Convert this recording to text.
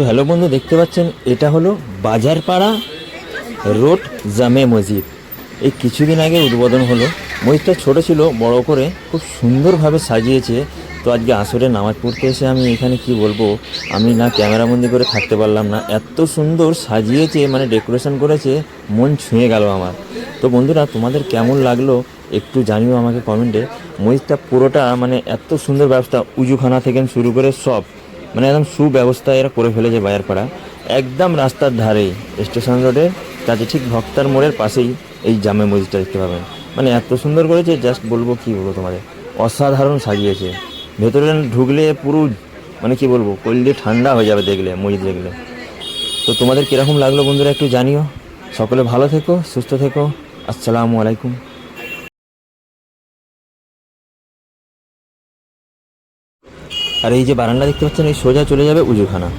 তো হ্যালো বন্ধু, দেখতে পাচ্ছেন এটা হলো বাজারপাড়া রোড জামে মসজিদ। এই কিছুদিন আগে উদ্বোধন হলো। মসজিদটা ছোট ছিল, বড় করে খুব সুন্দরভাবে সাজিয়েছে। তো আজকে আসরে নামাজ পড়তে এসে আমি এখানে কি বলবো, আমি না ক্যামেরাবন্দি করে থাকতে পারলাম না। এত সুন্দর সাজিয়েছে, মানে ডেকোরেশন করেছে, মন ছুঁয়ে গেল আমার। তো বন্ধুরা, তোমাদের কেমন লাগলো একটু জানিও আমাকে কমেন্টে। মসজিদটা পুরোটা মানে এত সুন্দর ব্যবস্থা, উজুখানা থেকে শুরু করে সব মানে একদম সুব্যবস্থা এরা করে ফেলেছে বাজারপাড়া। একদম রাস্তার ধারে, স্টেশন রোডের কাছে, ঠিক ভক্তার মোড়ের পাশেই এই জামে মসজিদটা দেখতে পাবেন। মানে এত সুন্দর করেছে, জাস্ট বলবো কি বলবো তোমাদের, অসাধারণ সাজিয়েছে। ভেতরে ঢুকলে পুরো মানে কি বলবো, কলদি ঠান্ডা হয়ে যাবে দেখলে, মসজিদ দেখলে। তো তোমাদের কীরকম লাগলো বন্ধুরা একটু জানিও। সকলে ভালো থেকো, সুস্থ থেকো। আসসালামু আলাইকুম। আর এই যে বারান্দা দেখতে পাচ্ছেন, এই সোজা চলে যাবে উজুখানা।